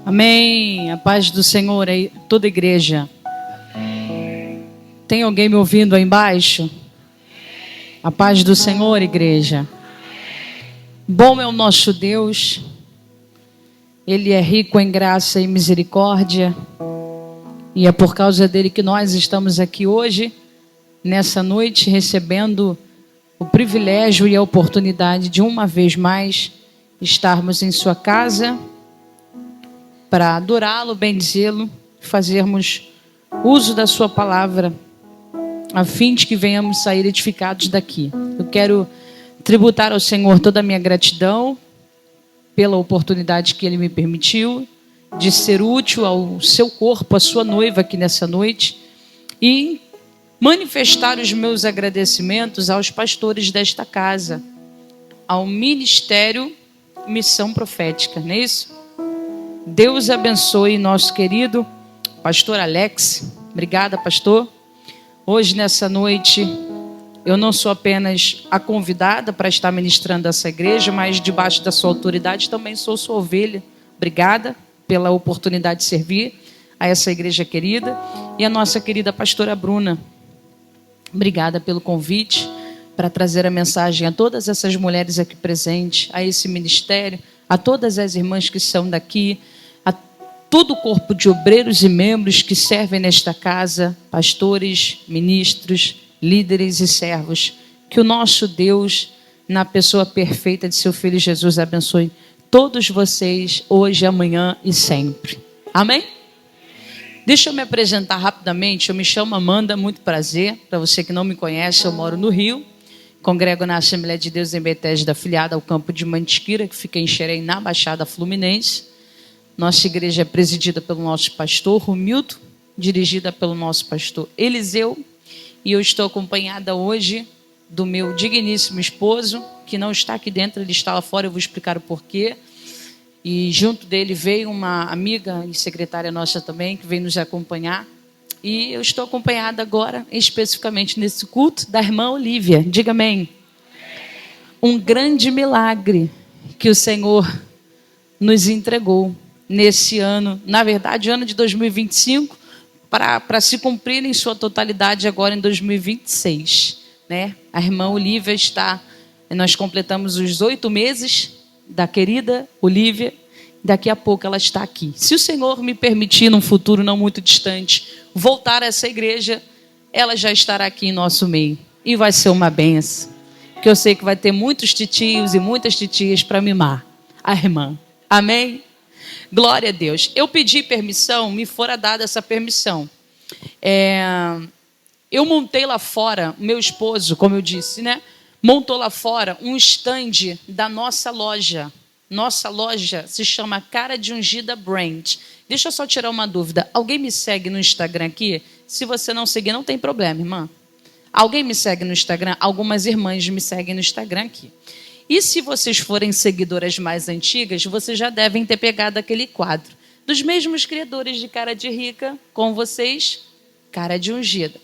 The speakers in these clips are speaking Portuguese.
Amém. A paz do Senhor aí, toda a igreja. Tem alguém me ouvindo aí embaixo? A paz do Senhor, igreja. Bom é o nosso Deus. Ele é rico em graça e misericórdia. E é por causa dele que nós estamos aqui hoje, nessa noite, recebendo o privilégio e a oportunidade de uma vez mais estarmos em sua casa para adorá-lo, bendizê-lo, fazermos uso da sua palavra, a fim de que venhamos sair edificados daqui. Eu quero tributar ao Senhor toda a minha gratidão pela oportunidade que Ele me permitiu de ser útil ao seu corpo, à sua noiva aqui nessa noite, e manifestar os meus agradecimentos aos pastores desta casa, ao Ministério Missão Profética, não é isso? Deus abençoe nosso querido pastor Alex. Obrigada, pastor. Hoje, nessa noite, eu não sou apenas a convidada para estar ministrando essa igreja, mas debaixo da sua autoridade também sou sua ovelha. Obrigada pela oportunidade de servir a essa igreja querida. E a nossa querida pastora Bruna, obrigada pelo convite para trazer a mensagem a todas essas mulheres aqui presentes, a esse ministério, a todas as irmãs que são daqui, a todo o corpo de obreiros e membros que servem nesta casa, pastores, ministros, líderes e servos. Que o nosso Deus, na pessoa perfeita de seu Filho Jesus, abençoe todos vocês hoje, amanhã e sempre. Amém? Deixa eu me apresentar rapidamente. Eu me chamo Amanda, muito prazer. Para você que não me conhece, eu moro no Rio. Congrego na Assembleia de Deus em Betesda, afiliada ao campo de Mantiqueira, que fica em Xerém, na Baixada Fluminense. Nossa igreja é presidida pelo nosso pastor Romildo, dirigida pelo nosso pastor Eliseu. E eu estou acompanhada hoje do meu digníssimo esposo, que não está aqui dentro, ele está lá fora, eu vou explicar o porquê. E junto dele veio uma amiga e secretária nossa também, que veio nos acompanhar. E eu estou acompanhada agora, especificamente nesse culto, da irmã Olívia. Diga amém. Um grande milagre que o Senhor nos entregou nesse ano, na verdade, ano de 2025, para se cumprir em sua totalidade agora em 2026. Né? A irmã Olívia está, nós completamos os 8 meses da querida Olívia. Daqui a pouco ela está aqui. Se o Senhor me permitir, num futuro não muito distante, voltar a essa igreja, ela já estará aqui em nosso meio. E vai ser uma benção. Porque eu sei que vai ter muitos titios e muitas titias para mimar a irmã. Amém? Glória a Deus. Eu pedi permissão, me fora dada essa permissão. Eu montei lá fora, meu esposo, como eu disse, né? Montou lá fora um stand da nossa loja. Nossa loja se chama Cara de Ungida Brand. Deixa eu só tirar uma dúvida. Alguém me segue no Instagram aqui? Se você não seguir, não tem problema, irmã. Alguém me segue no Instagram? Algumas irmãs me seguem no Instagram aqui. E se vocês forem seguidoras mais antigas, vocês já devem ter pegado aquele quadro. Dos mesmos criadores de Cara de Rica, com vocês, Cara de Ungida.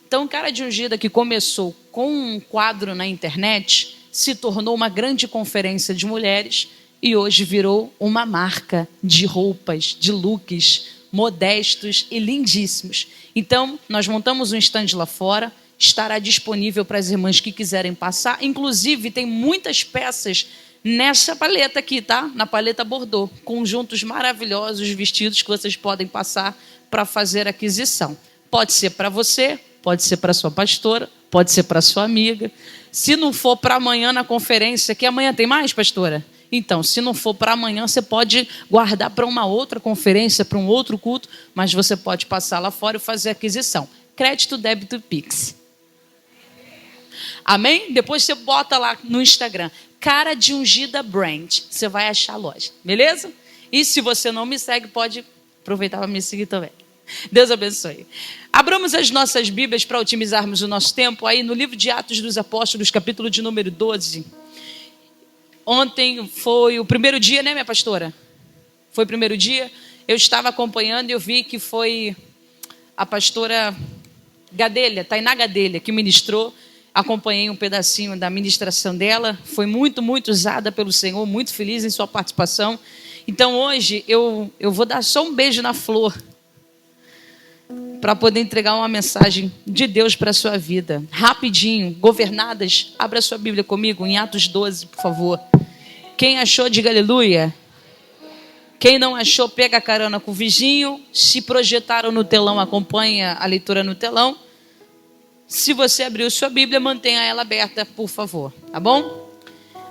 Então, Cara de Ungida, que começou com um quadro na internet, se tornou uma grande conferência de mulheres e hoje virou uma marca de roupas, de looks modestos e lindíssimos. Então, nós montamos um stand lá fora, estará disponível para as irmãs que quiserem passar. Inclusive, tem muitas peças nessa paleta aqui, tá? Na paleta Bordeaux. Conjuntos maravilhosos, vestidos que vocês podem passar para fazer aquisição. Pode ser para você, pode ser para sua pastora, pode ser para sua amiga. Se não for para amanhã na conferência, que amanhã tem mais, pastora? Então, se não for para amanhã, você pode guardar para uma outra conferência, para um outro culto, mas você pode passar lá fora e fazer aquisição. Crédito, débito e Pix. Amém? Depois você bota lá no Instagram, Cara de Ungida Brand. Você vai achar a loja, beleza? E se você não me segue, pode aproveitar para me seguir também. Deus abençoe. Abramos as nossas Bíblias para otimizarmos o nosso tempo aí no livro de Atos dos Apóstolos, capítulo de número 12. Ontem foi o primeiro dia, né, minha pastora? Foi o primeiro dia. Eu estava acompanhando e eu vi que foi a pastora Gadelha, Tainá Gadelha, que ministrou. Acompanhei um pedacinho da ministração dela. Foi muito, muito usada pelo Senhor, muito feliz em sua participação. Então hoje eu vou dar só um beijo na flor para poder entregar uma mensagem de Deus para a sua vida. Rapidinho, Governadas, abra sua Bíblia comigo em Atos 12, por favor. Quem achou, diga aleluia. Quem não achou, pega a carona com o vizinho. Se projetaram no telão, acompanha a leitura no telão. Se você abriu sua Bíblia, mantenha ela aberta, por favor, tá bom?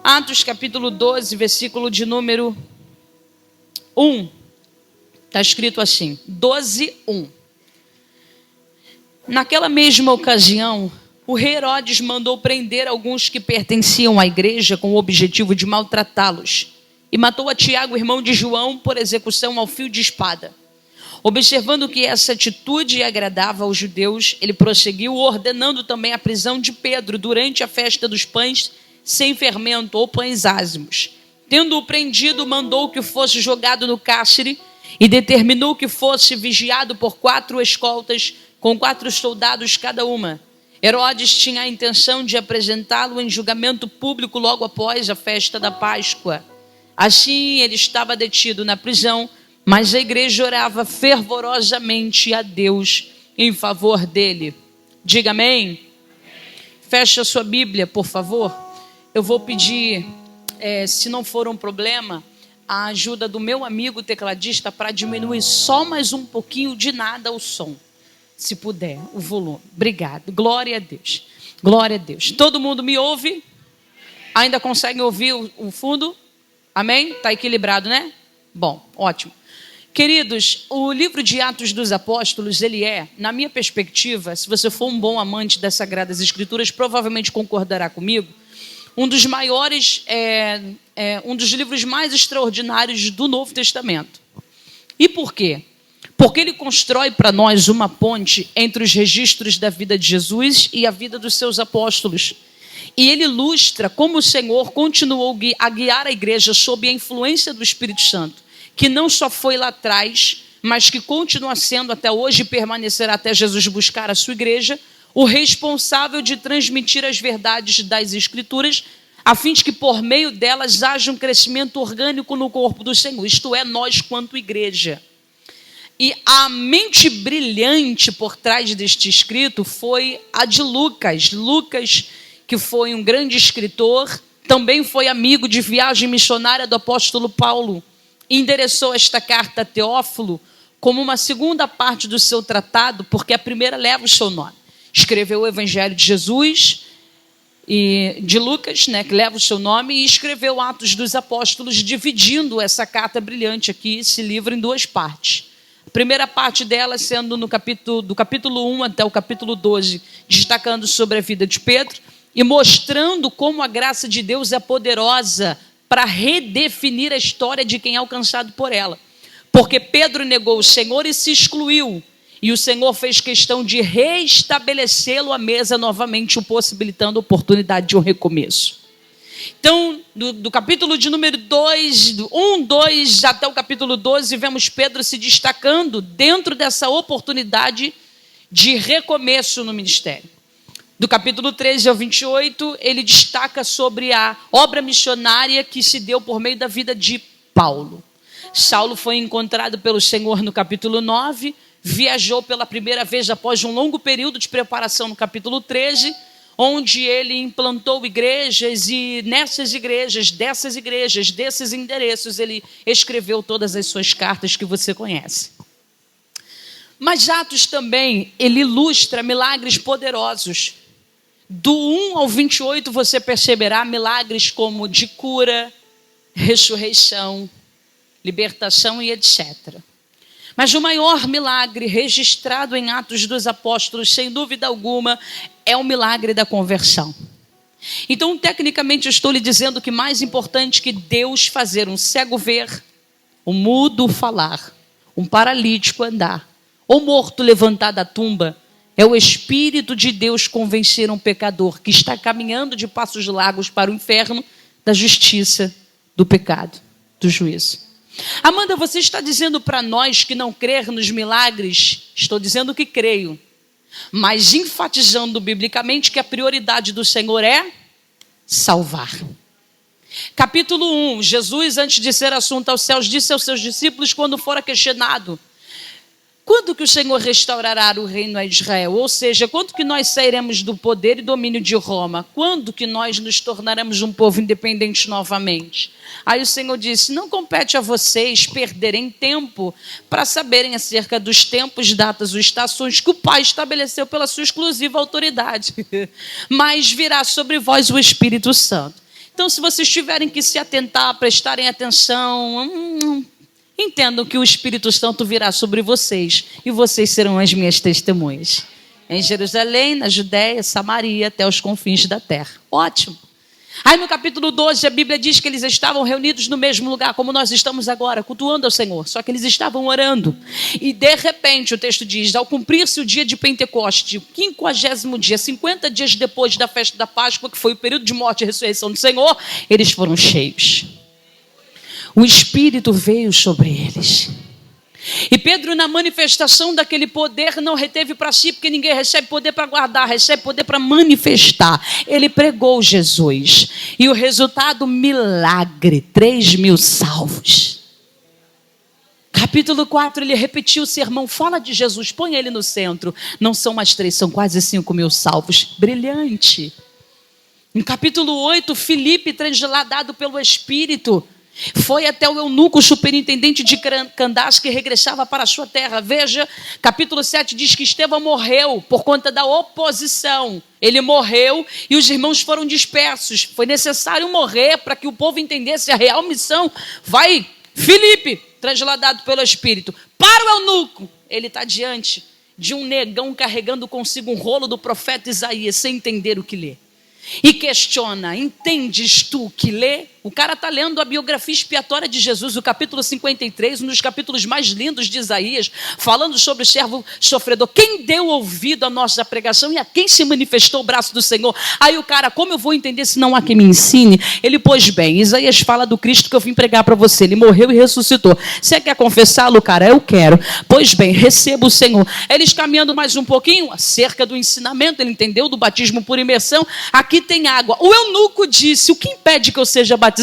Atos capítulo 12, versículo de número 1. Está escrito assim, 12, 1. Naquela mesma ocasião, o rei Herodes mandou prender alguns que pertenciam à igreja com o objetivo de maltratá-los e matou a Tiago, irmão de João, por execução ao fio de espada. Observando que essa atitude agradava aos judeus, ele prosseguiu ordenando também a prisão de Pedro durante a festa dos pães sem fermento ou pães ázimos. Tendo-o prendido, mandou que fosse jogado no cárcere e determinou que fosse vigiado por 4 escoltas com 4 soldados cada uma. Herodes tinha a intenção de apresentá-lo em julgamento público logo após a festa da Páscoa. Assim, ele estava detido na prisão, mas a igreja orava fervorosamente a Deus em favor dele. Diga amém. Feche a sua Bíblia, por favor. Eu vou pedir, se não for um problema, a ajuda do meu amigo tecladista para diminuir só mais um pouquinho de nada o som. Se puder, o volume. Obrigado. Glória a Deus. Glória a Deus. Todo mundo me ouve? Ainda consegue ouvir o fundo? Amém? Está equilibrado, né? Bom, ótimo. Queridos, o livro de Atos dos Apóstolos, ele é, na minha perspectiva, se você for um bom amante das Sagradas Escrituras, provavelmente concordará comigo, um dos maiores, um dos livros mais extraordinários do Novo Testamento. E por quê? Porque ele constrói para nós uma ponte entre os registros da vida de Jesus e a vida dos seus apóstolos. E ele ilustra como o Senhor continuou a guiar a igreja sob a influência do Espírito Santo, que não só foi lá atrás, mas que continua sendo até hoje e permanecerá até Jesus buscar a sua igreja, o responsável de transmitir as verdades das Escrituras, a fim de que por meio delas haja um crescimento orgânico no corpo do Senhor, isto é, nós quanto igreja. E a mente brilhante por trás deste escrito foi a de Lucas. Lucas, que foi um grande escritor, também foi amigo de viagem missionária do apóstolo Paulo. Endereçou esta carta a Teófilo como uma segunda parte do seu tratado, porque a primeira leva o seu nome. Escreveu o Evangelho de Jesus e de Lucas, né, que leva o seu nome, e escreveu Atos dos Apóstolos, dividindo essa carta brilhante aqui, esse livro, em 2 partes. A primeira parte dela sendo do capítulo 1 até o capítulo 12, destacando sobre a vida de Pedro e mostrando como a graça de Deus é poderosa para redefinir a história de quem é alcançado por ela. Porque Pedro negou o Senhor e se excluiu, e o Senhor fez questão de restabelecê-lo à mesa novamente, o possibilitando a oportunidade de um recomeço. Então, do capítulo de número 2, 2 até o capítulo 12, vemos Pedro se destacando dentro dessa oportunidade de recomeço no ministério. Do capítulo 13 ao 28, ele destaca sobre a obra missionária que se deu por meio da vida de Paulo. Saulo foi encontrado pelo Senhor no capítulo 9, viajou pela primeira vez após um longo período de preparação no capítulo 13, onde ele implantou igrejas e nessas igrejas, desses endereços, ele escreveu todas as suas cartas que você conhece. Mas Atos também, ele ilustra milagres poderosos. Do 1 ao 28 você perceberá milagres como de cura, ressurreição, libertação e etc. Mas o maior milagre registrado em Atos dos Apóstolos, sem dúvida alguma, é o milagre da conversão. Então, tecnicamente, eu estou lhe dizendo que mais importante que Deus fazer um cego ver, um mudo falar, um paralítico andar, ou morto levantar da tumba, é o Espírito de Deus convencer um pecador que está caminhando de passos largos para o inferno da justiça, do pecado, do juízo. Amanda, você está dizendo para nós que não crer nos milagres? Estou dizendo que creio, mas enfatizando biblicamente que a prioridade do Senhor é salvar. Capítulo 1, Jesus, antes de ser assunto aos céus, disse aos seus discípulos quando fora questionado: quando que o Senhor restaurará o reino a Israel? Ou seja, quando que nós sairemos do poder e domínio de Roma? Quando que nós nos tornaremos um povo independente novamente? Aí o Senhor disse: não compete a vocês perderem tempo para saberem acerca dos tempos, datas ou estações que o Pai estabeleceu pela sua exclusiva autoridade. Mas virá sobre vós o Espírito Santo. Então, se vocês tiverem que se atentar, prestarem atenção, entendam que o Espírito Santo virá sobre vocês e vocês serão as minhas testemunhas. Em Jerusalém, na Judéia, Samaria, até os confins da terra. Ótimo. Aí no capítulo 12, a Bíblia diz que eles estavam reunidos no mesmo lugar, como nós estamos agora, cultuando ao Senhor. Só que eles estavam orando. E de repente, o texto diz, ao cumprir-se o dia de Pentecoste, o 50º dia, 50 dias depois da festa da Páscoa, que foi o período de morte e ressurreição do Senhor, eles foram cheios. O Espírito veio sobre eles. E Pedro, na manifestação daquele poder, não reteve para si, porque ninguém recebe poder para guardar, recebe poder para manifestar. Ele pregou Jesus. E o resultado, milagre, 3.000 salvos. Capítulo 4, ele repetiu o sermão, fala de Jesus, põe ele no centro. Não são mais 3, são quase 5.000 salvos. Brilhante. No capítulo 8, Filipe, transladado pelo Espírito, foi até o eunuco, superintendente de Candace, que regressava para a sua terra. Veja, capítulo 7 diz que Estevão morreu por conta da oposição. Ele morreu e os irmãos foram dispersos. Foi necessário morrer para que o povo entendesse a real missão. Vai, Filipe, transladado pelo Espírito, para o eunuco. Ele está diante de um negão carregando consigo um rolo do profeta Isaías, sem entender o que lê. E questiona, entendes tu o que lê? O cara está lendo a biografia expiatória de Jesus, o capítulo 53, um dos capítulos mais lindos de Isaías, falando sobre o servo sofredor. Quem deu ouvido à nossa pregação e a quem se manifestou o braço do Senhor? Aí o cara, como eu vou entender se não há quem me ensine? Ele, pois bem, Isaías fala do Cristo que eu vim pregar para você. Ele morreu e ressuscitou. Você quer confessá-lo, cara? Eu quero. Pois bem, receba o Senhor. Eles caminhando mais um pouquinho, acerca do ensinamento, ele entendeu, do batismo por imersão. Aqui tem água. O eunuco disse, o que impede que eu seja batizado?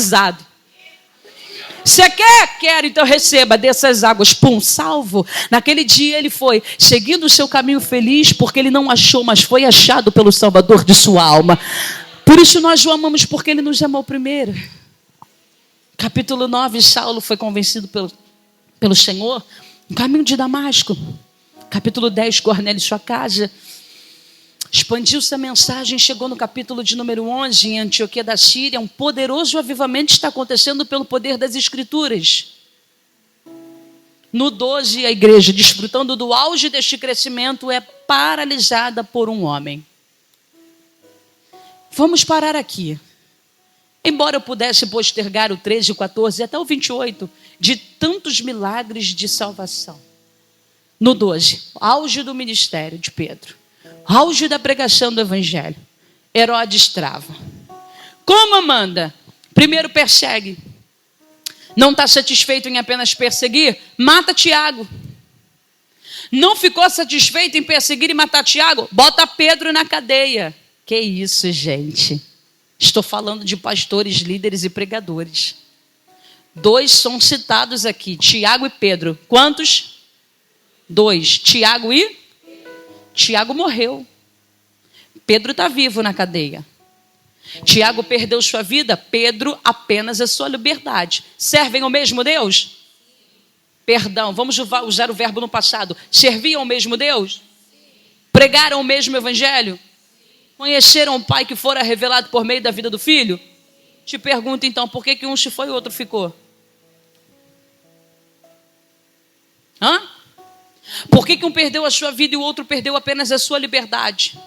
Você quer? Quero, então receba dessas águas. Pum, salvo. Naquele dia ele foi seguindo o seu caminho feliz, porque ele não achou, mas foi achado pelo Salvador de sua alma. Por isso nós o amamos, porque ele nos amou primeiro. Capítulo 9, Saulo foi convencido pelo Senhor no caminho de Damasco. Capítulo 10, Cornélio e sua casa. Expandiu-se a mensagem, chegou no capítulo de número 11, em Antioquia da Síria. Um poderoso avivamento está acontecendo pelo poder das Escrituras. No 12, a igreja, desfrutando do auge deste crescimento, é paralisada por um homem. Vamos parar aqui. Embora eu pudesse postergar o 13, o 14 até o 28, de tantos milagres de salvação. No 12, auge do ministério de Pedro. Auge da pregação do evangelho. Herodes trava. Como manda? Primeiro persegue. Não está satisfeito em apenas perseguir? Mata Tiago. Não ficou satisfeito em perseguir e matar Tiago? Bota Pedro na cadeia. Que isso, gente? Estou falando de pastores, líderes e pregadores. 2 são citados aqui, Tiago e Pedro. Quantos? 2. Tiago morreu. Pedro está vivo na cadeia. Tiago perdeu sua vida, Pedro apenas a sua liberdade. Servem ao mesmo Deus? Perdão, vamos usar o verbo no passado. Serviam ao mesmo Deus? Pregaram o mesmo evangelho? Conheceram o Pai que fora revelado por meio da vida do Filho? Te pergunto então, por que um se foi e o outro ficou? Por que um perdeu a sua vida e o outro perdeu apenas a sua liberdade?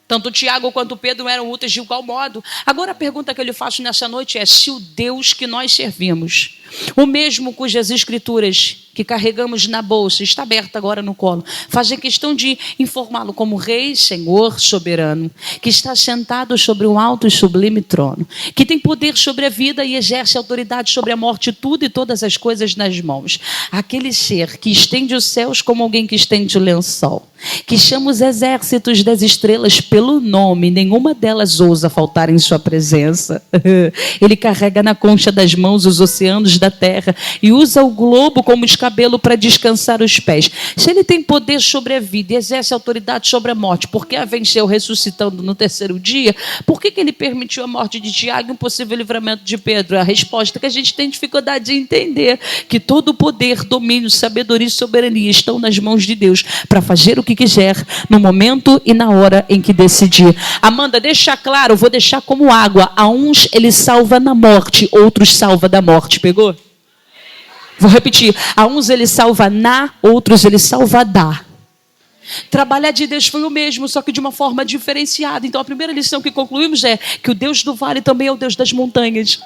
Tanto Tiago quanto Pedro eram úteis de igual modo. Agora a pergunta que eu lhe faço nessa noite é: se o Deus que nós servimos, o mesmo cujas escrituras que carregamos na bolsa, está aberta agora no colo, fazem questão de informá-lo como Rei, Senhor, soberano, que está sentado sobre um alto e sublime trono, que tem poder sobre a vida e exerce autoridade sobre a morte, tudo e todas as coisas nas mãos. Aquele ser que estende os céus como alguém que estende o lençol, que chama os exércitos das estrelas pelo nome, nenhuma delas ousa faltar em sua presença. Ele carrega na concha das mãos os oceanos da terra e usa o globo como escabelo para descansar os pés. Se ele tem poder sobre a vida e exerce autoridade sobre a morte, porque a venceu ressuscitando no terceiro dia, por que ele permitiu a morte de Tiago e um possível livramento de Pedro? A resposta é que a gente tem dificuldade de entender que todo o poder, domínio, sabedoria e soberania estão nas mãos de Deus para fazer o que quiser, no momento e na hora em que decidir. Amanda, deixa claro, vou deixar como água. A uns ele salva na morte, outros salva da morte. Pegou? Vou repetir. A uns ele salva na, outros ele salva da. Trabalhar de Deus foi o mesmo, só que de uma forma diferenciada. Então a primeira lição que concluímos é que o Deus do vale também é o Deus das montanhas.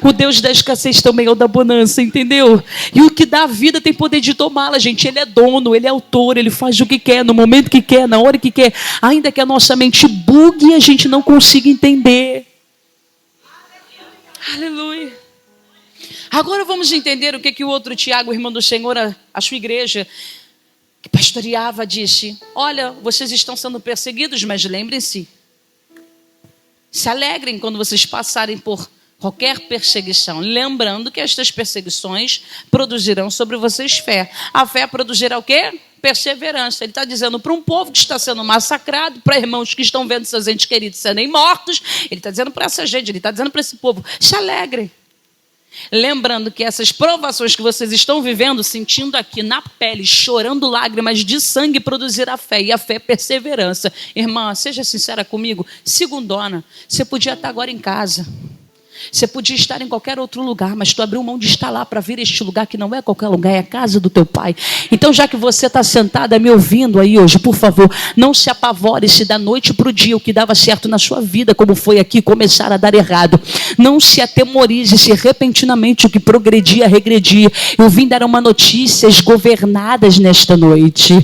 O Deus da escassez também é o da bonança, entendeu? E o que dá a vida tem poder de tomá-la, gente. Ele é dono, ele é autor, ele faz o que quer, no momento que quer, na hora que quer. Ainda que a nossa mente bugue e a gente não consiga entender. Aleluia. Agora vamos entender o que o outro Tiago, irmão do Senhor, a sua igreja, que pastoreava, disse: olha, vocês estão sendo perseguidos, mas lembrem-se, se alegrem quando vocês passarem por qualquer perseguição, lembrando que estas perseguições produzirão sobre vocês fé. A fé produzirá o quê? Perseverança. Ele está dizendo para um povo que está sendo massacrado, para irmãos que estão vendo seus entes queridos serem mortos, ele está dizendo para essa gente, ele está dizendo para esse povo: se alegrem. Lembrando que essas provações que vocês estão vivendo, sentindo aqui na pele, chorando lágrimas de sangue, produzirá fé, e a fé é perseverança. Irmã, seja sincera comigo, segundona, você podia estar agora em casa, você podia estar em qualquer outro lugar, mas tu abriu mão de estar lá para vir a este lugar que não é qualquer lugar, é a casa do teu pai. Então, já que você está sentada me ouvindo aí hoje, por favor, não se apavore se da noite para o dia o que dava certo na sua vida, como foi aqui, começar a dar errado. Não se atemorize se repentinamente o que progredia, regredia. Eu vim dar uma notícias governadas nesta noite.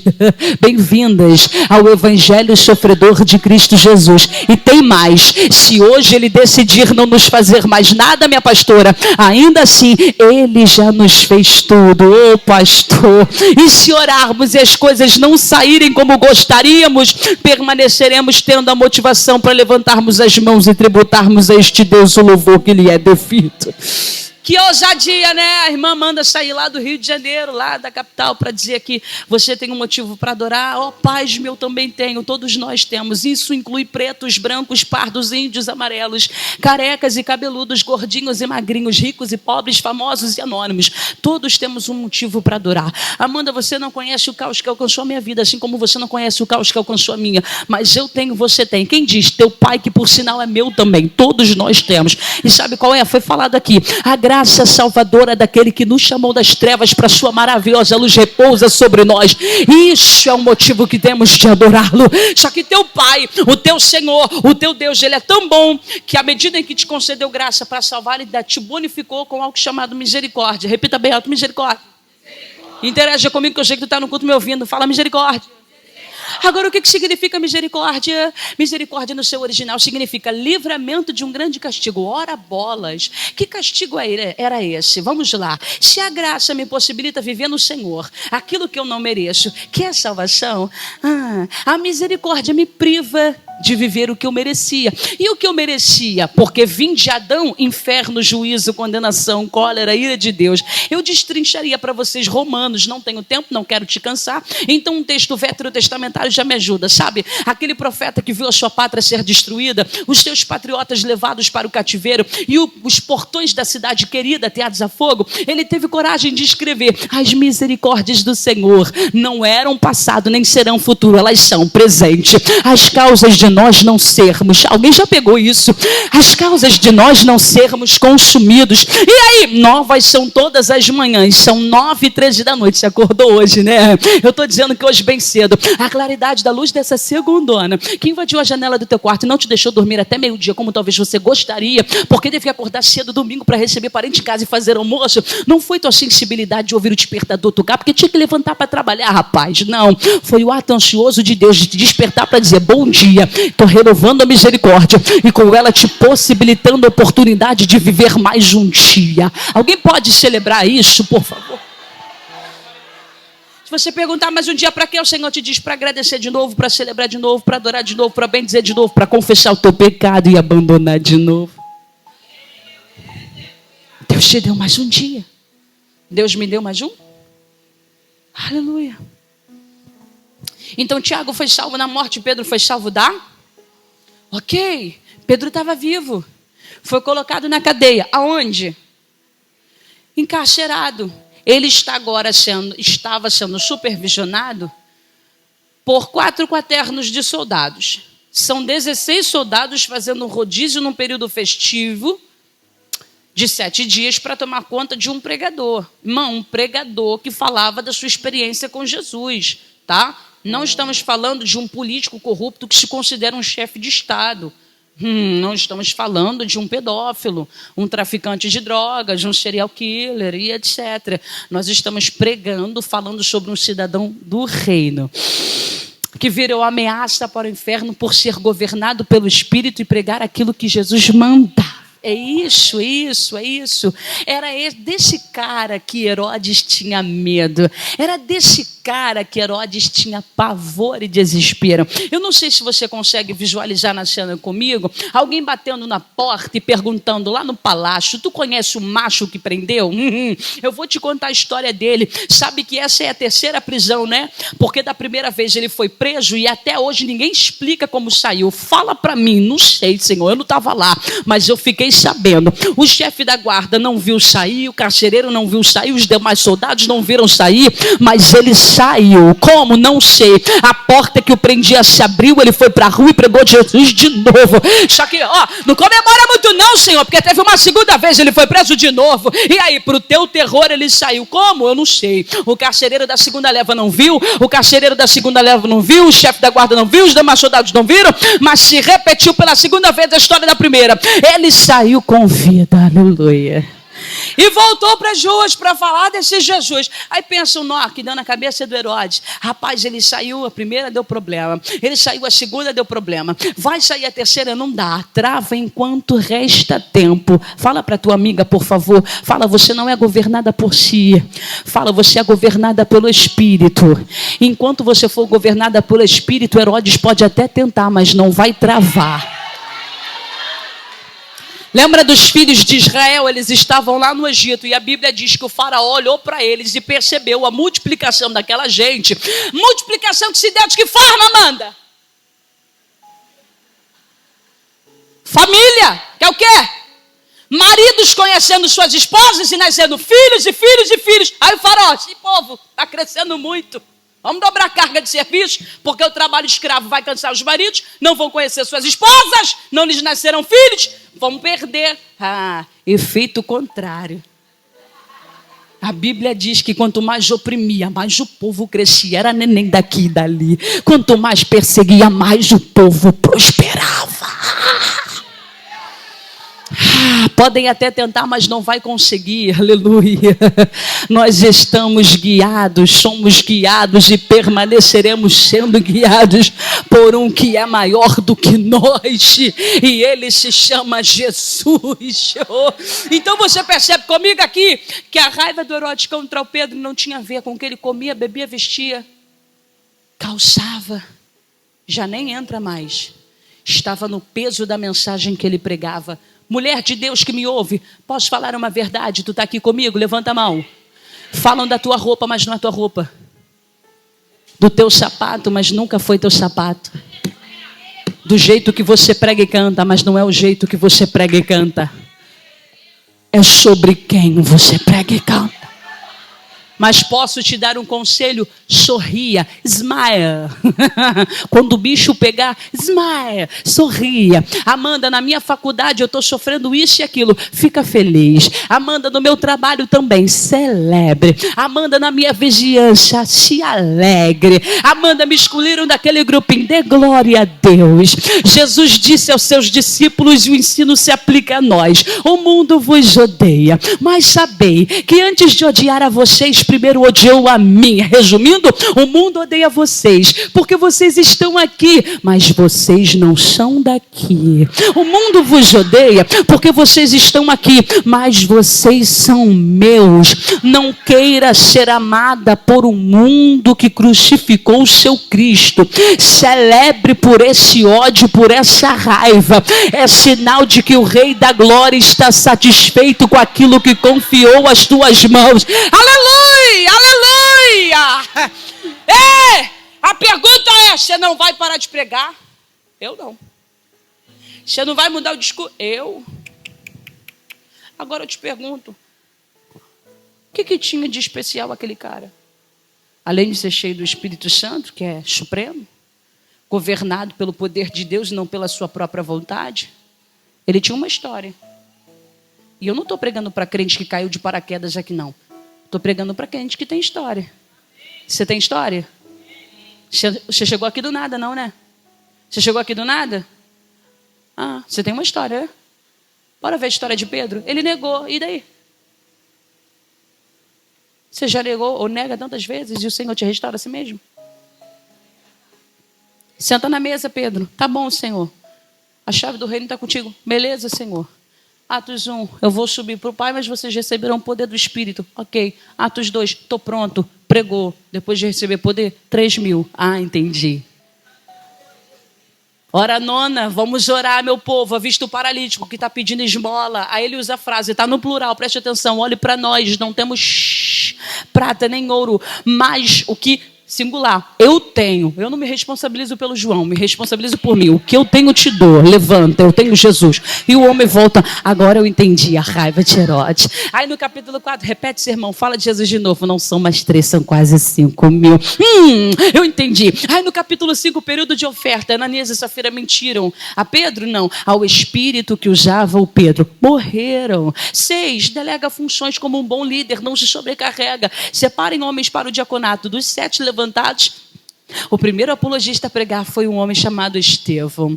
Bem-vindas ao Evangelho sofredor de Cristo Jesus. E tem mais, se hoje ele decidir não nos fazer mais nada, minha pastora, ainda assim ele já nos fez tudo. Ô pastor, e se orarmos e as coisas não saírem como gostaríamos, permaneceremos tendo a motivação para levantarmos as mãos e tributarmos a este Deus o louvor que lhe é devido. Que ousadia, né? A irmã manda sair lá do Rio de Janeiro, lá da capital, para dizer que você tem um motivo para adorar. Ó, paz meu, também tenho, todos nós temos. Isso inclui pretos, brancos, pardos, índios, amarelos, carecas e cabeludos, gordinhos e magrinhos, ricos e pobres, famosos e anônimos. Todos temos um motivo para adorar. Amanda, você não conhece o caos que alcançou a minha vida, assim como você não conhece o caos que alcançou a minha. Mas eu tenho, você tem. Quem diz? Teu pai, que por sinal é meu também. Todos nós temos. E sabe qual é? Foi falado aqui. A graça salvadora daquele que nos chamou das trevas para a sua maravilhosa luz repousa sobre nós. Isso é um motivo que temos de adorá-lo. Só que teu pai, o teu Senhor, o teu Deus, ele é tão bom que à medida em que te concedeu graça para salvar, ele ainda te bonificou com algo chamado misericórdia. Repita bem alto: misericórdia. Interaja comigo que eu sei que tu está no culto me ouvindo. Fala misericórdia. Agora, o que significa misericórdia? Misericórdia no seu original significa livramento de um grande castigo. Ora bolas, que castigo era esse? Vamos lá. Se a graça me possibilita viver no Senhor aquilo que eu não mereço, que é salvação, a misericórdia me priva de viver o que eu merecia. E o que eu merecia? Porque vim de Adão, inferno, juízo, condenação, cólera, ira de Deus. Eu destrincharia para vocês Romanos, não tenho tempo, não quero te cansar. Então um texto veterotestamentário já me ajuda, sabe? Aquele profeta que viu a sua pátria ser destruída, os seus patriotas levados para o cativeiro e os portões da cidade querida ateados a fogo, ele teve coragem de escrever: as misericórdias do Senhor não eram passado nem serão futuro, elas são presente. As causas de nós não sermos, alguém já pegou isso? As causas de nós não sermos consumidos. E aí, novas são todas as manhãs, são 9h13 da noite. Você acordou hoje, né? Eu estou dizendo que hoje bem cedo, a claridade da luz dessa segundona, que invadiu a janela do teu quarto e não te deixou dormir até meio-dia, como talvez você gostaria, porque teve que acordar cedo domingo para receber parente em casa e fazer almoço. Não foi tua sensibilidade de ouvir o despertador tocar, porque tinha que levantar para trabalhar, rapaz. Não, foi o ato ansioso de Deus de te despertar para dizer: bom dia, estou renovando a misericórdia e com ela te possibilitando a oportunidade de viver mais um dia. Alguém pode celebrar isso, por favor? Se você perguntar mais um dia para quê, o Senhor te diz: para agradecer de novo, para celebrar de novo, para adorar de novo, para bendizer de novo, para confessar o teu pecado e abandonar de novo. Deus te deu mais um dia. Deus me deu mais um. Aleluia. Então Tiago foi salvo na morte, Pedro foi salvo da? Ok, Pedro estava vivo. Foi colocado na cadeia. Aonde? Encarcerado. Ele estava sendo supervisionado por 4 quaternos de soldados. São 16 soldados fazendo um rodízio num período festivo de 7 dias para tomar conta de um pregador. Irmão, um pregador que falava da sua experiência com Jesus, tá? Não estamos falando de um político corrupto que se considera um chefe de Estado. Não estamos falando de um pedófilo, um traficante de drogas, um serial killer e etc. Nós estamos pregando, falando sobre um cidadão do reino que virou ameaça para o inferno por ser governado pelo Espírito e pregar aquilo que Jesus manda. É isso. Era desse cara que Herodes tinha medo. Era desse cara que Herodes tinha pavor e desespero. Eu não sei se você consegue visualizar na cena comigo, alguém batendo na porta e perguntando lá no palácio: tu conhece o macho que prendeu? Eu vou te contar a história dele. Sabe que essa é a 3ª prisão, né? Porque da primeira vez ele foi preso e até hoje ninguém explica como saiu. Fala para mim. Não sei, Senhor, eu não estava lá, mas eu fiquei sabendo. O chefe da guarda não viu sair, o carcereiro não viu sair, os demais soldados não viram sair, mas ele saiu. Como? Não sei. A porta que o prendia se abriu, ele foi para a rua e pregou Jesus de novo. Só que, não comemora muito não, Senhor, porque teve uma segunda vez, ele foi preso de novo. E aí, para o teu terror, ele saiu. Como? Eu não sei. O carcereiro da segunda leva não viu, o carcereiro da segunda leva não viu, o chefe da guarda não viu, os demais soldados não viram, mas se repetiu pela segunda vez a história da primeira. Ele saiu com vida, aleluia. E voltou para as ruas para falar desse Jesus. Aí pensa o nó que deu na cabeça do Herodes. Rapaz, ele saiu a primeira, deu problema. Ele saiu a segunda, deu problema. Vai sair a terceira, não dá. Trava enquanto resta tempo. Fala para tua amiga, por favor. Fala: você não é governada por si. Fala: você é governada pelo Espírito. Enquanto você for governada pelo Espírito, Herodes pode até tentar, mas não vai travar. Lembra dos filhos de Israel? Eles estavam lá no Egito e a Bíblia diz que o faraó olhou para eles e percebeu a multiplicação daquela gente. Multiplicação que se deu de que forma, Amanda? Família, que é o quê? Maridos conhecendo suas esposas e nascendo filhos e filhos e filhos. Aí o faraó: esse povo está crescendo muito. Vamos dobrar a carga de serviço, porque o trabalho escravo vai cansar os maridos, não vão conhecer suas esposas, não lhes nascerão filhos, vão perder. Efeito contrário. A Bíblia diz que quanto mais oprimia, mais o povo crescia. Era neném daqui e dali. Quanto mais perseguia, mais o povo prosperava. Podem até tentar, mas não vai conseguir. Aleluia. Nós estamos guiados, somos guiados e permaneceremos sendo guiados por um que é maior do que nós, e ele se chama Jesus. Então você percebe comigo aqui que a raiva do Herodes contra o Pedro não tinha a ver com o que ele comia, bebia, vestia, calçava. Já nem entra mais. Estava no peso da mensagem que ele pregava. Mulher de Deus que me ouve, posso falar uma verdade? Tu está aqui comigo? Levanta a mão. Falam da tua roupa, mas não é tua roupa. Do teu sapato, mas nunca foi teu sapato. Do jeito que você prega e canta, mas não é o jeito que você prega e canta. É sobre quem você prega e canta. Mas posso te dar um conselho: sorria, smile. Quando o bicho pegar, smile, sorria. Amanda, na minha faculdade eu estou sofrendo isso e aquilo, fica feliz. Amanda, no meu trabalho também, celebre. Amanda, na minha vizinhança, se alegre. Amanda, me excluíram daquele grupinho, dê glória a Deus. Jesus disse aos seus discípulos, e o ensino se aplica a nós: o mundo vos odeia, mas sabei que antes de odiar a vocês, primeiro odiou a mim. Resumindo, o mundo odeia vocês porque vocês estão aqui, mas vocês não são daqui. O mundo vos odeia porque vocês estão aqui, mas vocês são meus. Não queira ser amada por um mundo que crucificou o seu Cristo. Celebre por esse ódio, por essa raiva. É sinal de que o Rei da Glória está satisfeito com aquilo que confiou às tuas mãos. Aleluia, aleluia. A pergunta é: você não vai parar de pregar? Eu não. Você não vai mudar o discurso? Eu. Agora eu te pergunto, o que tinha de especial aquele cara? Além de ser cheio do Espírito Santo, que é supremo, governado pelo poder de Deus e não pela sua própria vontade, ele tinha uma história. E eu não estou pregando para crente que caiu de paraquedas aqui, não. Estou pregando para crente que tem história. Você tem história? Você chegou aqui do nada, não, né? Você chegou aqui do nada? Ah, você tem uma história, né? Bora ver a história de Pedro. Ele negou, e daí? Você já negou ou nega tantas vezes e o Senhor te restaura a si mesmo? Senta na mesa, Pedro. Tá bom, Senhor. A chave do reino está contigo. Beleza, Senhor. Atos 1, eu vou subir para o Pai, mas vocês receberão o poder do Espírito. Ok. Atos 2, estou pronto. Pregou. Depois de receber poder, 3.000. Ah, entendi. Hora nona, vamos orar, meu povo. Avista o paralítico que está pedindo esmola. Aí ele usa a frase, está no plural, preste atenção. Olhe para nós, não temos prata nem ouro, mas o que... singular, eu tenho. Eu não me responsabilizo pelo João, me responsabilizo por mim. O que eu tenho te dou, levanta, eu tenho Jesus. E o homem volta, agora eu entendi a raiva de Herodes. Aí no capítulo 4, repete, sermão, fala de Jesus de novo. Não são mais 3, são quase 5.000. Eu entendi. Aí no capítulo 5, período de oferta, Ananias e Safira mentiram. A Pedro, não. Ao espírito que usava o Pedro. Morreram. 6, delega funções como um bom líder, não se sobrecarrega. Separem homens para o diaconato. Dos 7 levantados, o primeiro apologista a pregar foi um homem chamado Estevão.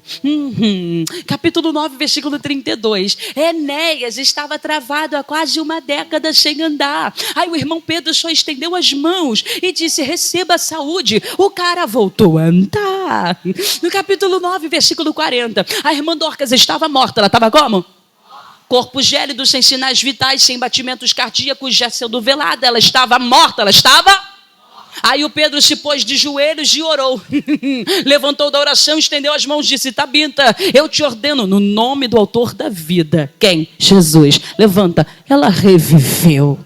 Capítulo 9, versículo 32. Enéas estava travado há quase uma década sem andar. Aí o irmão Pedro só estendeu as mãos e disse: receba a saúde. O cara voltou a andar. No capítulo 9, versículo 40. A irmã Dorcas estava morta. Ela estava como? Corpo gélido, sem sinais vitais, sem batimentos cardíacos, já sendo velada. Ela estava morta. Ela estava... Aí o Pedro se pôs de joelhos e orou. Levantou da oração, estendeu as mãos e disse: Tabita, eu te ordeno no nome do autor da vida. Quem? Jesus. Levanta. Ela reviveu.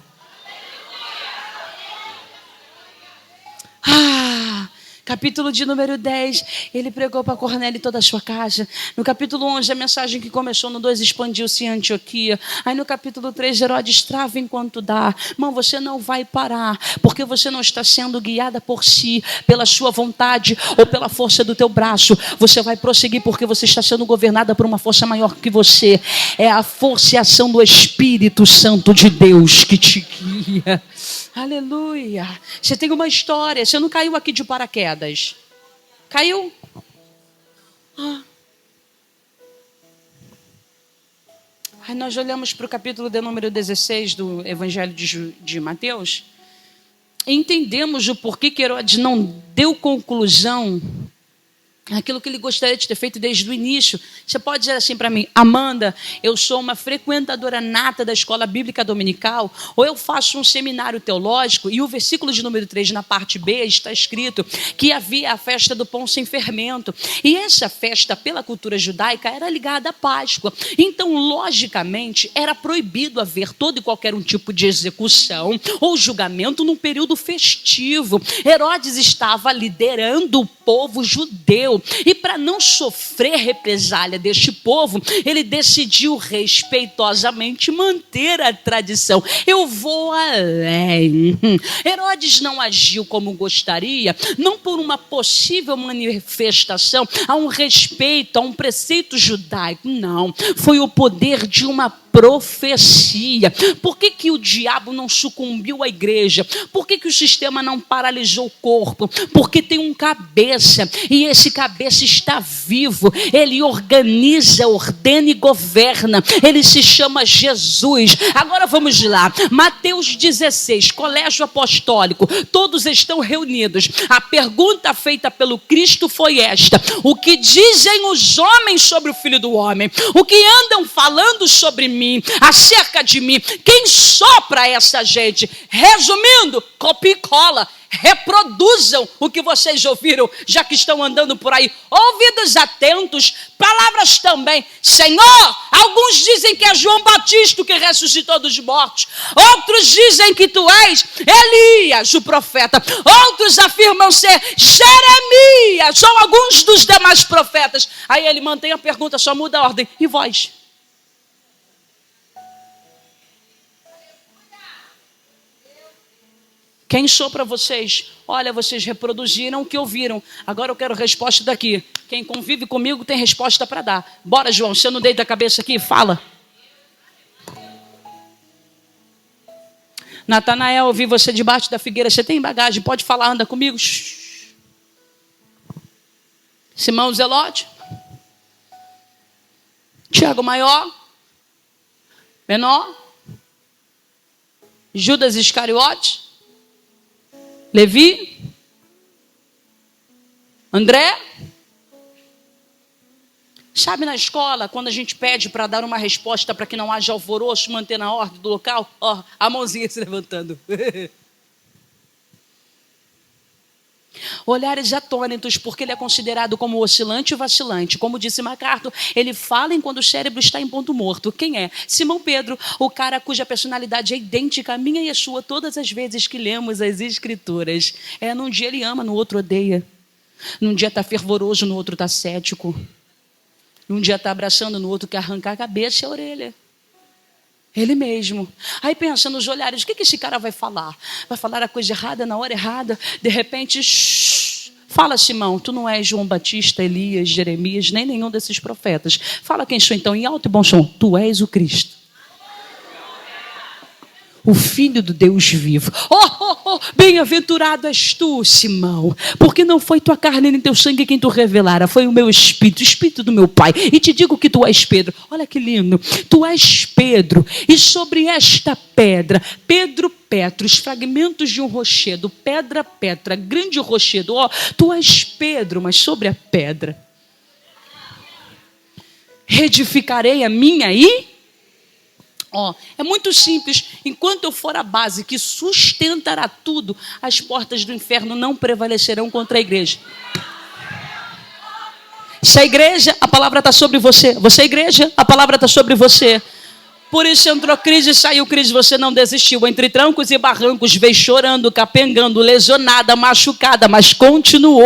Capítulo de número 10, ele pregou para Cornélio e toda a sua casa. No capítulo 11, a mensagem que começou no 2 expandiu-se em Antioquia. Aí no capítulo 3, Herodes trava enquanto dá. Irmão, você não vai parar, porque você não está sendo guiada por si, pela sua vontade ou pela força do teu braço. Você vai prosseguir porque você está sendo governada por uma força maior que você. É a força e a ação do Espírito Santo de Deus que te guia. Aleluia. Você tem uma história. Você não caiu aqui de paraquedas. Caiu? Aí nós olhamos para o capítulo de número 16 do Evangelho de Mateus e entendemos o porquê que Herodes não deu conclusão aquilo que ele gostaria de ter feito desde o início. Você pode dizer assim para mim: Amanda, eu sou uma frequentadora nata da escola bíblica dominical, ou eu faço um seminário teológico, e o versículo de número 3, na parte B, está escrito que havia a festa do pão sem fermento. E essa festa, pela cultura judaica, era ligada à Páscoa. Então, logicamente, era proibido haver todo e qualquer um tipo de execução ou julgamento num período festivo. Herodes estava liderando o povo judeu. E para não sofrer represália deste povo, ele decidiu respeitosamente manter a tradição. Eu vou além. Herodes não agiu como gostaria, não por uma possível manifestação a um respeito, a um preceito judaico, não. Foi o poder de uma profecia. Por que o diabo não sucumbiu à igreja? Por que o sistema não paralisou o corpo? Porque tem um cabeça, e esse cabeça está vivo. Ele organiza, ordena e governa. Ele se chama Jesus. Agora vamos lá. Mateus 16, colégio apostólico. Todos estão reunidos. A pergunta feita pelo Cristo foi esta: o que dizem os homens sobre o Filho do Homem? O que andam falando sobre mim, acerca de mim? Quem sopra essa gente? Resumindo, copia e cola. Reproduzam o que vocês ouviram, já que estão andando por aí. Ouvidos atentos, palavras também. Senhor, alguns dizem que é João Batista que ressuscitou dos mortos. Outros dizem que tu és Elias, o profeta. Outros afirmam ser Jeremias. São alguns dos demais profetas. Aí ele mantém a pergunta, só muda a ordem. E vós? Quem sopra vocês? Olha, vocês reproduziram o que ouviram. Agora eu quero resposta daqui. Quem convive comigo tem resposta para dar. Bora, João, você não deita a cabeça aqui? Fala. Natanael, eu vi você debaixo da figueira. Você tem bagagem? Pode falar, anda comigo. Shhh. Simão Zelote. Tiago Maior. Menor. Judas Iscariote. Levi, André. Sabe, na escola, quando a gente pede para dar uma resposta para que não haja alvoroço, manter na ordem do local, ó, a mãozinha se levantando. Olhares atônitos, porque ele é considerado como oscilante e vacilante. Como disse MacArthur, ele fala enquanto o cérebro está em ponto morto. Quem é? Simão Pedro, o cara cuja personalidade é idêntica à minha e à sua todas as vezes que lemos as Escrituras. Num dia ele ama, no outro odeia. Num dia está fervoroso, no outro está cético. Num dia está abraçando, no outro quer arrancar a cabeça e a orelha. Ele mesmo. Aí pensa nos olhares, o que esse cara vai falar? Vai falar a coisa errada na hora errada? De repente, shh, fala, Simão, tu não és João Batista, Elias, Jeremias, nem nenhum desses profetas. Fala quem sou então, em alto e bom som. Tu és o Cristo, o Filho do Deus vivo. Bem-aventurado és tu, Simão, porque não foi tua carne nem teu sangue quem tu revelara, foi o meu Espírito, o Espírito do meu Pai. E te digo que tu és Pedro. Olha que lindo. Tu és Pedro, e sobre esta pedra, Pedro, Petros, fragmentos de um rochedo, pedra, Petra, grande rochedo. Tu és Pedro, mas sobre a pedra reedificarei a minha é muito simples. Enquanto eu for a base que sustentará tudo, as portas do inferno não prevalecerão contra a igreja. Se a igreja, a palavra está sobre você. Você é igreja, a palavra está sobre você. Por isso entrou crise, saiu crise, você não desistiu. Entre trancos e barrancos, veio chorando, capengando, lesionada, machucada, mas continuou.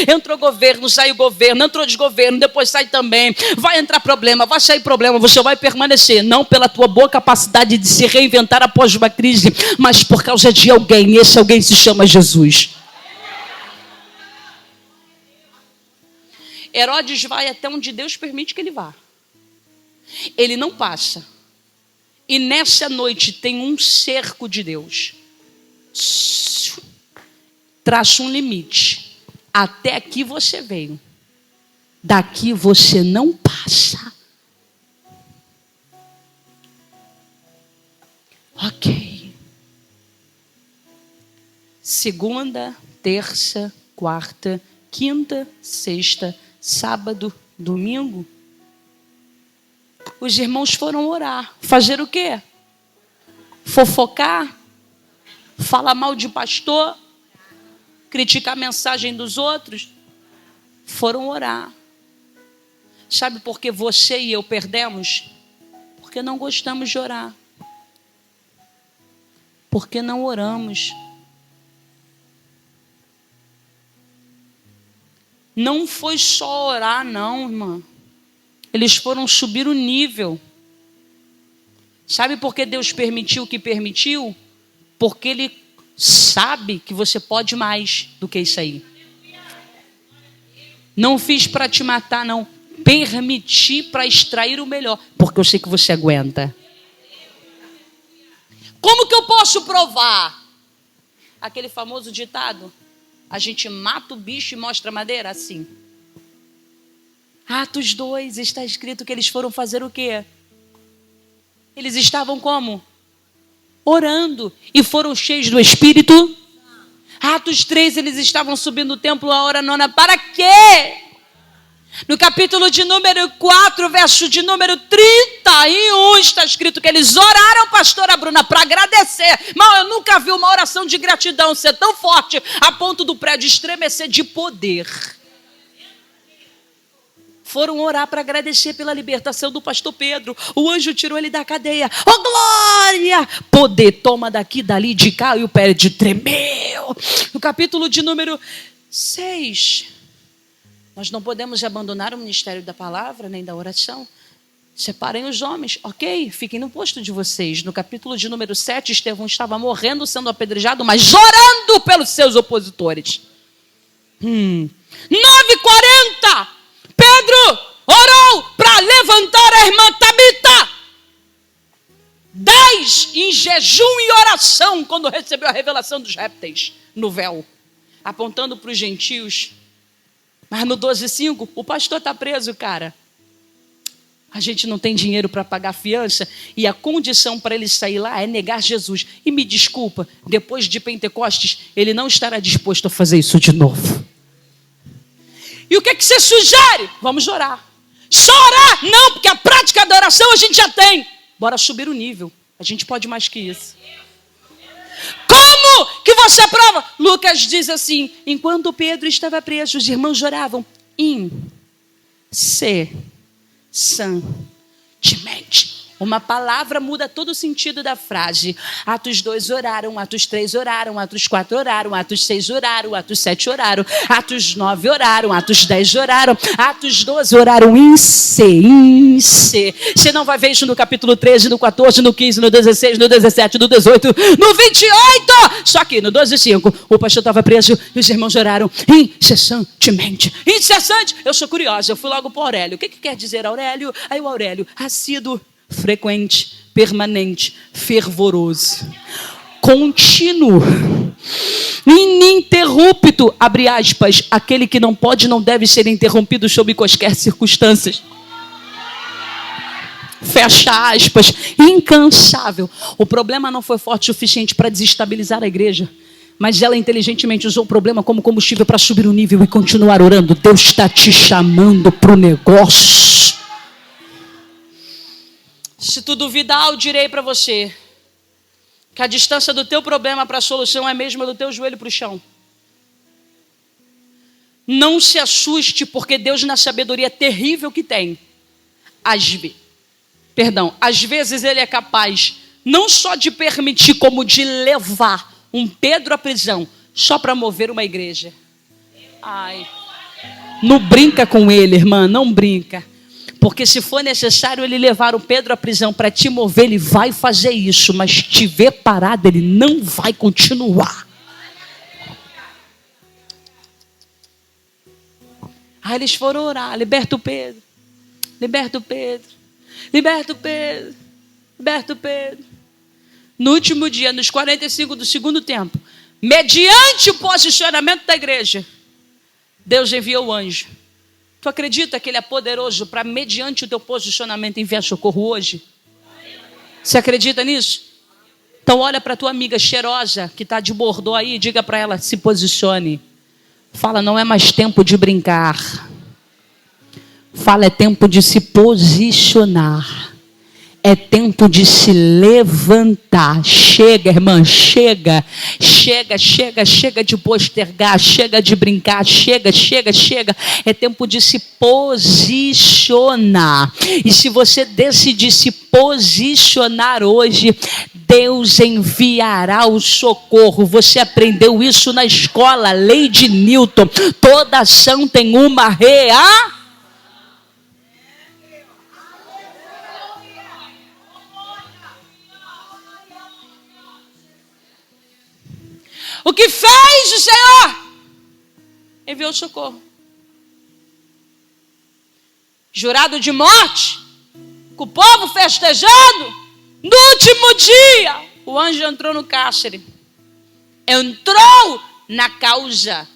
Entrou governo, saiu governo, entrou desgoverno, depois sai também. Vai entrar problema, vai sair problema, você vai permanecer. Não pela tua boa capacidade de se reinventar após uma crise, mas por causa de alguém. Esse alguém se chama Jesus. Herodes vai até onde Deus permite que ele vá. Ele não passa. E nessa noite tem um cerco de Deus. Traça um limite. Até aqui você veio. Daqui você não passa. Ok. Segunda, terça, quarta, quinta, sexta, sábado, domingo. Os irmãos foram orar. Fazer o quê? Fofocar? Falar mal de pastor? Criticar a mensagem dos outros? Foram orar. Sabe por que você e eu perdemos? Porque não gostamos de orar. Porque não oramos. Não foi só orar, não, irmã. Eles foram subir o nível. Sabe por que Deus permitiu o que permitiu? Porque Ele sabe que você pode mais do que isso aí. Não fiz para te matar, não. Permiti para extrair o melhor, porque eu sei que você aguenta. Como que eu posso provar? Aquele famoso ditado: a gente mata o bicho e mostra a madeira, assim. Atos 2, está escrito que eles foram fazer o quê? Eles estavam como? Orando. E foram cheios do Espírito. Atos 3, eles estavam subindo o templo a hora nona. Para quê? No capítulo de número 4, verso de número 31, está escrito que eles oraram, pastora Bruna, para agradecer. Mas eu nunca vi uma oração de gratidão ser tão forte a ponto do prédio estremecer de poder. Foram orar para agradecer pela libertação do pastor Pedro. O anjo tirou ele da cadeia. Oh, glória! Poder, toma daqui, dali, de cá. E o prédio tremeu. No capítulo de número 6, nós não podemos abandonar o ministério da palavra, nem da oração. Separem os homens, ok? Fiquem no posto de vocês. No capítulo de número 7, Estevão estava morrendo, sendo apedrejado, mas orando pelos seus opositores. 9h40, Pedro orou para levantar a irmã Tabita. 10 em jejum e oração, quando recebeu a revelação dos répteis no véu, apontando para os gentios. Mas no 12:5, o pastor está preso, cara. A gente não tem dinheiro para pagar fiança e a condição para ele sair lá é negar Jesus. E me desculpa, depois de Pentecostes, ele não estará disposto a fazer isso de novo. E o que você sugere? Vamos orar. Só orar? Não, porque a prática da oração a gente já tem. Bora subir o nível. A gente pode mais que isso. Como que você prova? Lucas diz assim: enquanto Pedro estava preso, os irmãos oravam incessantemente. Uma palavra muda todo o sentido da frase. Atos 2 oraram, Atos 3 oraram, Atos 4 oraram, Atos 6 oraram, Atos 7 oraram, Atos 9 oraram, Atos 10 oraram, Atos 12 oraram Você não vai ver isso no capítulo 13, no 14, no 15, no 16, no 17, no 18, no 28. Só que no 12:5, o pastor estava preso e os irmãos oraram incessantemente. Incessante. Eu sou curiosa, eu fui logo para Aurélio. O que quer dizer Aurélio? Aí o Aurélio, assíduo, frequente, permanente, fervoroso, contínuo, ininterrupto, abre aspas, aquele que não pode, não deve ser interrompido sob quaisquer circunstâncias. Fecha aspas, incansável. O problema não foi forte o suficiente para desestabilizar a igreja, mas ela inteligentemente usou o problema como combustível para subir o nível e continuar orando. Deus está te chamando para o negócio. Se tu duvidar, eu direi para você que a distância do teu problema para a solução é a mesma do teu joelho para o chão. Não se assuste, porque Deus, na sabedoria terrível que tem, às vezes Ele é capaz não só de permitir, como de levar um Pedro à prisão, só para mover uma igreja. Ai, não brinca com Ele, irmã, não brinca. Porque se for necessário ele levar o Pedro à prisão para te mover, ele vai fazer isso. Mas te ver parado, ele não vai continuar. Aí eles foram orar: liberta o Pedro, liberta o Pedro, liberta o Pedro, liberta o Pedro. No último dia, nos 45 do segundo tempo, mediante o posicionamento da igreja, Deus enviou o anjo. Tu acredita que Ele é poderoso para, mediante o teu posicionamento, enviar socorro hoje? Você acredita nisso? Então olha para tua amiga cheirosa que está de bordô aí e diga para ela: se posicione. Fala: não é mais tempo de brincar. Fala: é tempo de se posicionar. É tempo de se levantar. Chega, irmã, chega. Chega, chega, chega de postergar, chega de brincar, chega, chega, chega. É tempo de se posicionar. E se você decidir se posicionar hoje, Deus enviará o socorro. Você aprendeu isso na escola, lei de Newton. Toda ação tem uma reação. O que fez o Senhor? Enviou socorro. Jurado de morte, com o povo festejando, no último dia, o anjo entrou no cárcere, entrou na causa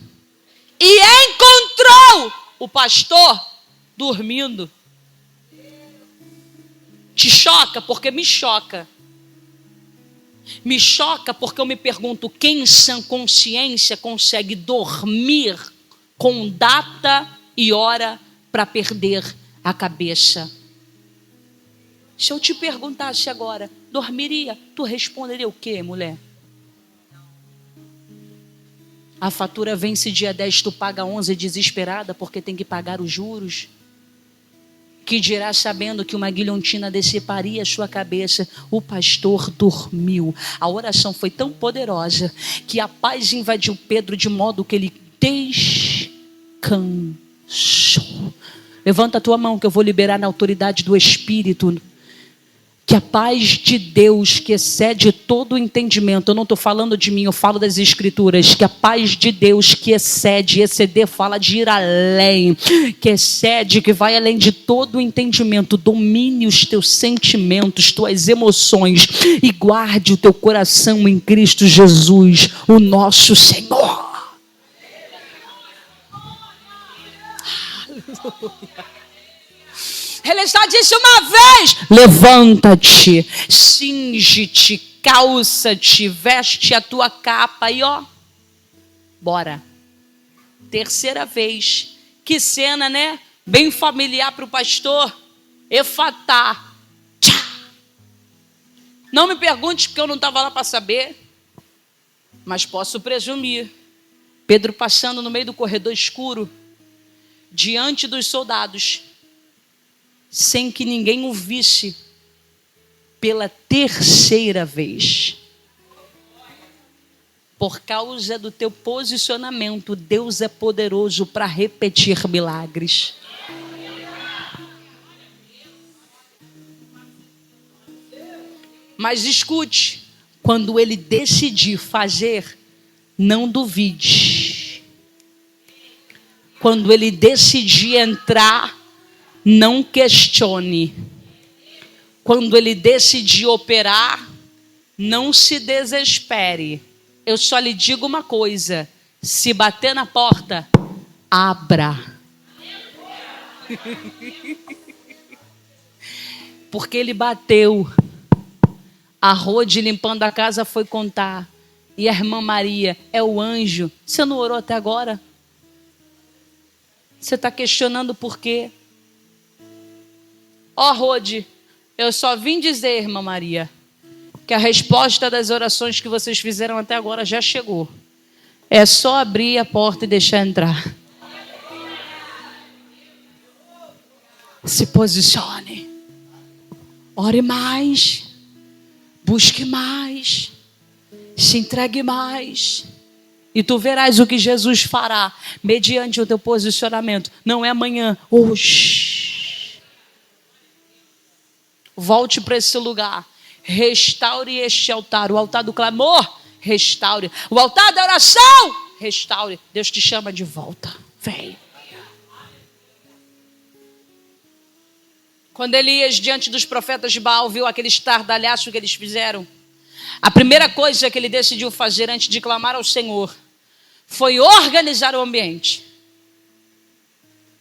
e encontrou o pastor dormindo. Te choca? Porque me choca. Me choca porque eu me pergunto, quem em sã consciência consegue dormir com data e hora para perder a cabeça? Se eu te perguntasse agora, dormiria? Tu responderia o quê, mulher? A fatura vence dia 10, tu paga 11 desesperada porque tem que pagar os juros? Que dirá sabendo que uma guilhotina deceparia a sua cabeça? O pastor dormiu. A oração foi tão poderosa que a paz invadiu Pedro de modo que ele descansou. Levanta a tua mão que eu vou liberar na autoridade do Espírito. Que a paz de Deus que excede todo o entendimento, eu não estou falando de mim, eu falo das Escrituras, que a paz de Deus que exceder fala de ir além, que excede, que vai além de todo o entendimento, domine os teus sentimentos, tuas emoções e guarde o teu coração em Cristo Jesus, o nosso Senhor. Aleluia. Ele já disse uma vez: levanta-te, cinge-te, calça-te, veste a tua capa e ó, bora. Terceira vez. Que cena, né? Bem familiar para o pastor. Efatá. Não me pergunte porque eu não estava lá para saber, mas posso presumir. Pedro passando no meio do corredor escuro, diante dos soldados, sem que ninguém o visse, pela terceira vez. Por causa do teu posicionamento, Deus é poderoso para repetir milagres. Mas escute, quando ele decidir fazer, não duvide. Quando ele decidir entrar, não questione. Quando ele decidir operar, não se desespere. Eu só lhe digo uma coisa: se bater na porta, abra. Porque ele bateu. A Rode limpando a casa foi contar. E a irmã Maria, é o anjo. Você não orou até agora? Você está questionando por quê? Ó, Rode, eu só vim dizer, irmã Maria, que a resposta das orações que vocês fizeram até agora já chegou. É só abrir a porta e deixar entrar. Se posicione. Ore mais. Busque mais. Se entregue mais. E tu verás o que Jesus fará mediante o teu posicionamento. Não é amanhã, hoje. Volte para esse lugar. Restaure este altar. O altar do clamor, restaure. O altar da oração, restaure. Deus te chama de volta. Vem. Quando Elias, diante dos profetas de Baal, viu aquele estardalhaço que eles fizeram, a primeira coisa que ele decidiu fazer antes de clamar ao Senhor foi organizar o ambiente.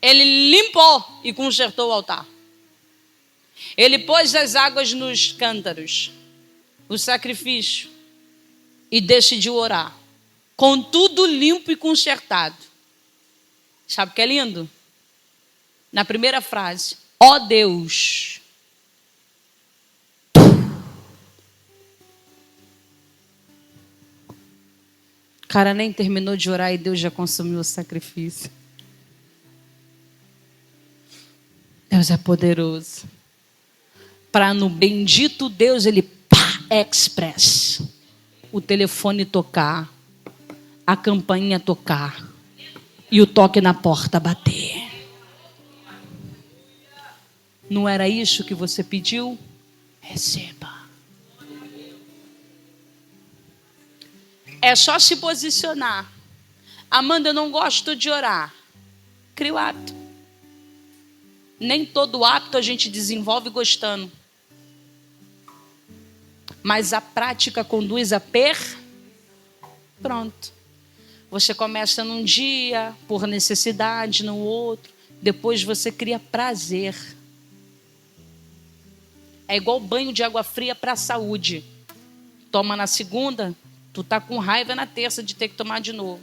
Ele limpou e consertou o altar. Ele pôs as águas nos cântaros, o sacrifício, e decidiu orar, com tudo limpo e consertado. Sabe o que é lindo? Na primeira frase, ó Deus, cara nem terminou de orar e Deus já consumiu o sacrifício. Deus é poderoso. Para no bendito Deus, ele express. O telefone tocar, a campainha tocar e o toque na porta bater. Não era isso que você pediu? Receba. É só se posicionar. Amanda, eu não gosto de orar. Cria o hábito. Nem todo hábito a gente desenvolve gostando. Mas a prática conduz a Pronto. Você começa num dia, por necessidade, no outro. Depois você cria prazer. É igual banho de água fria para a saúde. Toma na segunda, tu tá com raiva na terça de ter que tomar de novo.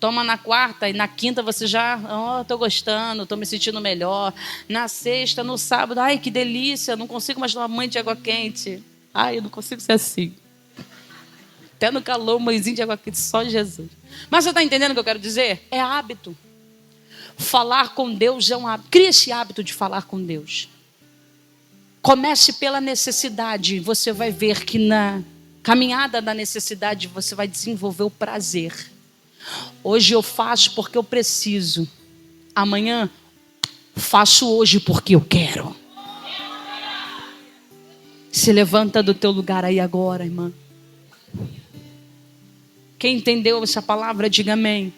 Toma na quarta e na quinta você já, tô gostando, tô me sentindo melhor. Na sexta, no sábado, ai que delícia, não consigo mais tomar banho de água quente. Ai, eu não consigo ser assim. Até no calor, um banhozinho de água quente, só Jesus. Mas você está entendendo o que eu quero dizer? É hábito. Falar com Deus é um hábito. Cria esse hábito de falar com Deus. Comece pela necessidade. Você vai ver que na caminhada da necessidade você vai desenvolver o prazer. Hoje eu faço porque eu preciso. Amanhã faço hoje porque eu quero. Se levanta do teu lugar aí agora, irmã. Quem entendeu essa palavra, diga amém.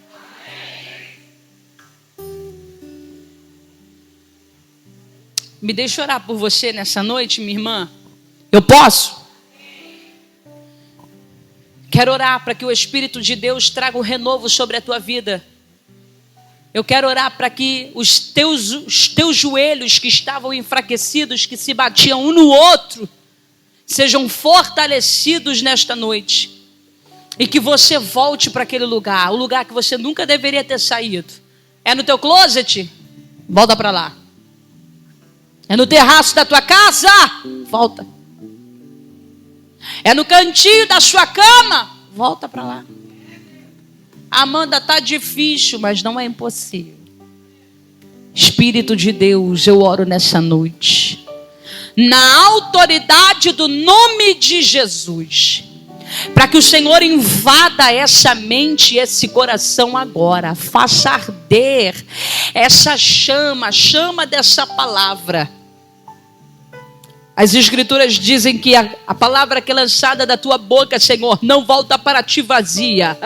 Me deixa orar por você nessa noite, minha irmã. Eu posso? Quero orar para que o Espírito de Deus traga um renovo sobre a tua vida. Eu quero orar para que os teus joelhos que estavam enfraquecidos, que se batiam um no outro, sejam fortalecidos nesta noite. E que você volte para aquele lugar, o lugar que você nunca deveria ter saído. É no teu closet? Volta para lá. É no terraço da tua casa? Volta. É no cantinho da sua cama? Volta para lá. Amanda, tá difícil, mas não é impossível. Espírito de Deus, eu oro nessa noite. Na autoridade do nome de Jesus. Para que o Senhor invada essa mente e esse coração agora. Faça arder essa chama, chama dessa palavra. As Escrituras dizem que a palavra que é lançada da tua boca, Senhor, não volta para ti vazia.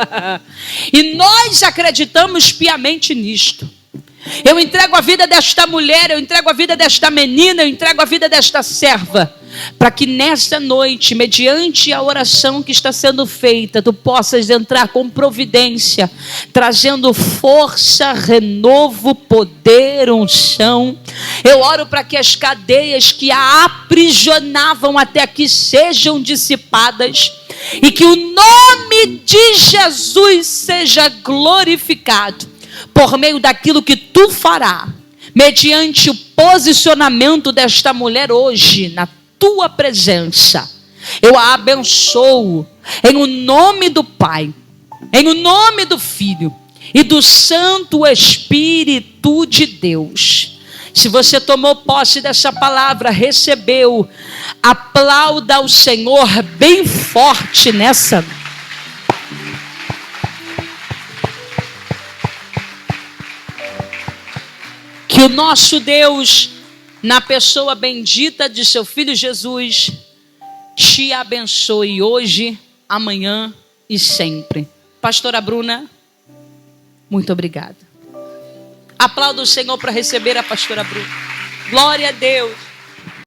E nós acreditamos piamente nisto. Eu entrego a vida desta mulher, eu entrego a vida desta menina, eu entrego a vida desta serva. Para que nesta noite, mediante a oração que está sendo feita, tu possas entrar com providência, trazendo força, renovo, poder, unção. Eu oro para que as cadeias que a aprisionavam até aqui sejam dissipadas e que o nome de Jesus seja glorificado por meio daquilo que tu fará, mediante o posicionamento desta mulher hoje na tua presença. Eu a abençoo em o nome do Pai, em o nome do Filho e do Santo Espírito de Deus. Se você tomou posse dessa palavra, recebeu, aplauda o Senhor bem forte nessa. Que o nosso Deus, na pessoa bendita de seu Filho Jesus, te abençoe hoje, amanhã e sempre. Pastora Bruna, muito obrigada. Aplauda o Senhor para receber a pastora Bruna. Glória a Deus.